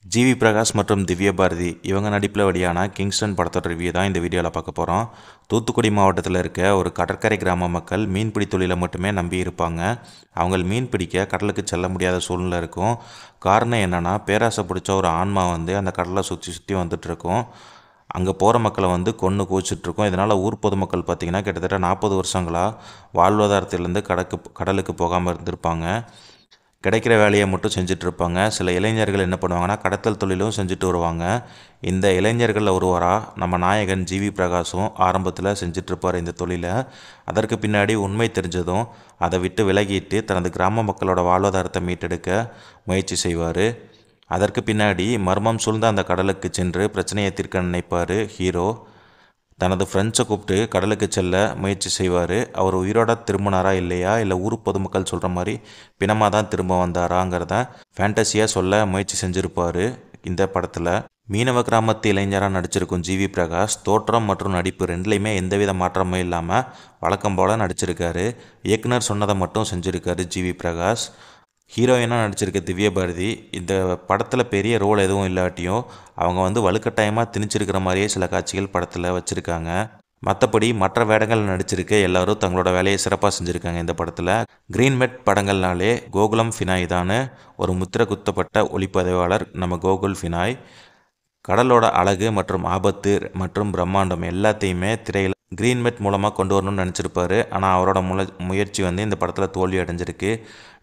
GV Prakash மற்றும் திவ்யா பாரதி இவங்க நடிப்பில் வெளியான கிங்ஸ்டன் படத்தோட ரிவ்யூ தான் இந்த வீடியோவில் பார்க்க போகிறோம். தூத்துக்குடி மாவட்டத்தில் இருக்க ஒரு கடற்கரை கிராம மக்கள் மீன்பிடி தொழிலை மட்டுமே நம்பி இருப்பாங்க. அவங்க மீன் பிடிக்க கடலுக்கு செல்ல முடியாத சூழ்நிலை இருக்கும். காரணம் என்னென்னா, பேராசை பிடிச்ச ஒரு ஆன்மா அந்த கடலை சுற்றி சுற்றி வந்துட்டுருக்கும். அங்கே போகிற மக்களை கொன்று குவிச்சிட்ருக்கோம். இதனால் ஊர் பொதுமக்கள் பார்த்திங்கன்னா கிட்டத்தட்ட 40 வருஷங்களாக வாழ்வாதாரத்திலேருந்து கடலுக்கு போகாமல் இருந்திருப்பாங்க. கிடைக்கிற வேலையை மட்டும் செஞ்சிட்ருப்பாங்க. சில இளைஞர்கள் என்ன பண்ணுவாங்கன்னா, கடத்தல் தொழிலும் செஞ்சுட்டு வருவாங்க. இந்த இளைஞர்களில் ஒருவராக நம்ம நாயகன் ஜிவி பிரகாஷும் ஆரம்பத்தில் செஞ்சிட்ருப்பார் இந்த தொழிலை. அதற்கு பின்னாடி உண்மை தெரிஞ்சதும் அதை விட்டு விலகிட்டு தனது கிராம மக்களோட வாழ்வாதாரத்தை மீட்டெடுக்க முயற்சி செய்வார். அதற்கு பின்னாடி மர்மம் சூழ்ந்த அந்த கடலுக்கு சென்று பிரச்சனையை தீர்க்க நினைப்பார் ஹீரோ. தனது ஃப்ரெண்ட்ஸை கூப்பிட்டு கடலுக்கு செல்ல முயற்சி செய்வார். அவர் உயிரோட திரும்பினாரா இல்லையா, இல்லை ஊர் பொதுமக்கள் சொல்கிற மாதிரி பிணமாக தான் திரும்ப வந்தாராங்கிறத ஃபேண்டஸியாக சொல்ல முயற்சி செஞ்சுருப்பார் இந்த படத்தில். மீனவ கிராமத்து இளைஞராக நடிச்சிருக்கும் ஜிவி பிரகாஷ் தோற்றம் மற்றும் நடிப்பு ரெண்டுலேயுமே எந்தவித மாற்றமும் இல்லாமல் வழக்கம் போல் நடிச்சிருக்காரு. இயக்குனர் சொன்னதை மட்டும் செஞ்சுருக்காரு ஜிவி பிரகாஷ். ஹீரோயினாக நடிச்சிருக்க திவ்யா பாரதி இந்த படத்தில் பெரிய ரோல் எதுவும் இல்லாட்டியும் அவங்க வலுக்கட்டாயமாக திணிச்சிருக்கிற மாதிரியே சில காட்சிகள் படத்தில் வச்சுருக்காங்க. மற்றபடி மற்ற வேடங்கள் நடிச்சிருக்க எல்லாரும் தங்களோட வேலையை சிறப்பாக செஞ்சுருக்காங்க இந்த படத்தில். கிரீன்மெட் படங்கள்னாலே கோகுலம் ஃபினாய் தான் ஒரு முத்திரை குத்தப்பட்ட ஒளிப்பதிவாளர் நம்ம கோகுல் ஃபினாய். கடலோட அழகு மற்றும் ஆபத்து மற்றும் பிரம்மாண்டம் எல்லாத்தையுமே திரையில் கிரீன்மெட் மூலமாக கொண்டு வரணும்னு நினச்சிருப்பாரு. ஆனால் அவரோட முயற்சி இந்த படத்தில் தோல்வி அடைஞ்சிருக்கு.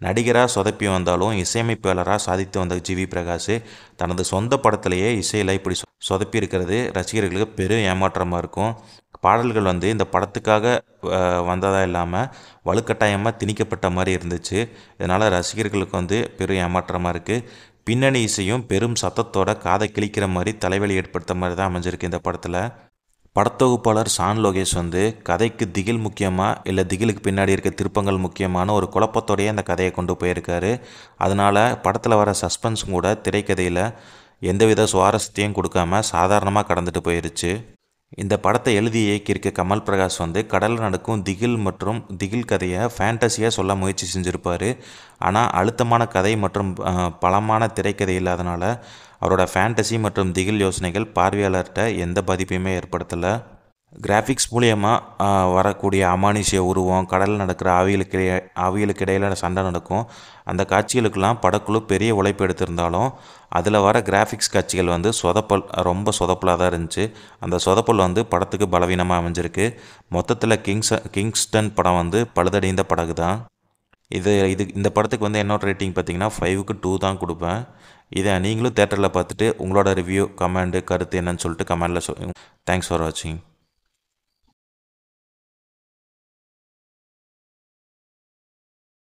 நடிகராக சொதப்பி வந்தாலும் இசையமைப்பாளராக சாதித்து வந்த ஜிவி பிரகாஷ் தனது சொந்த படத்திலேயே இசையில் இப்படி சொதப்பி இருக்கிறது ரசிகர்களுக்கு பெரும் ஏமாற்றமாக இருக்கும். பாடல்கள் இந்த படத்துக்காக வந்ததாக இல்லாமல் வலுக்கட்டாயமாக திணிக்கப்பட்ட மாதிரி இருந்துச்சு. இதனால் ரசிகர்களுக்கு பெரும் ஏமாற்றமாக இருக்குது. பின்னணி இசையும் பெரும் சத்தத்தோட காதை கிழிக்கிற மாதிரி தலைவலி ஏற்படுத்த மாதிரி தான் அமைஞ்சிருக்கு இந்த படத்தில். படத்தொகுப்பாளர் ஷான் லோகேஷ் கதைக்கு திகில் முக்கியமாக இல்லை திகிலுக்கு பின்னாடி இருக்க திருப்பங்கள் முக்கியமான ஒரு குழப்பத்தோடையே அந்த கதையை கொண்டு போயிருக்காரு. அதனால் படத்தில் வர சஸ்பென்ஸும் கூட திரைக்கதையில் எந்தவித சுவாரஸ்யத்தையும் கொடுக்காம சாதாரணமாக கடந்துட்டு போயிருச்சு. இந்த படத்தை எழுதி இயக்கியிருக்க கமல் பிரகாஷ் கடலில் நடக்கும் திகில் மற்றும் திகில் கதையை ஃபேண்டஸியாக சொல்ல முயற்சி செஞ்சுருப்பார். ஆனால் அழுத்தமான கதை மற்றும் பலமான திரைக்கதை இல்லாதனால அவரோட ஃபேண்டசி மற்றும் திகில் யோசனைகள் பார்வையாளர்கிட்ட எந்த பாதிப்பையுமே ஏற்படுத்தலை. கிராஃபிக்ஸ் மூலியமாக வரக்கூடிய அமானுஷ்ய உருவம், கடலில் நடக்கிற ஆவிகளுக்கு இடையில் சண்டை நடக்கும். அந்த காட்சிகளுக்கெல்லாம் படக்குழு பெரிய உழைப்பு எடுத்திருந்தாலும் அதில் வர கிராஃபிக்ஸ் காட்சிகள் ரொம்ப சொதப்பலாக தான் இருந்துச்சு. அந்த சொதப்பல் படத்துக்கு பலவீனமாக அமைஞ்சிருக்கு. மொத்தத்தில் கிங்ஸ்டன் படம் பழுதடைந்த படகு தான். இந்த படத்துக்கு என்னோட ரேட்டிங் பார்த்திங்கன்னா 5க்கு 2 தான் கொடுப்பேன். இதை நீங்களும் தேட்டரில் பார்த்துட்டு உங்களோட ரிவ்யூ, கமெண்ட், கருத்து என்னன்னு சொல்லிட்டு கமெண்டில் சொல்லுங்கள். தேங்க்ஸ் ஃபார் வாட்சிங்.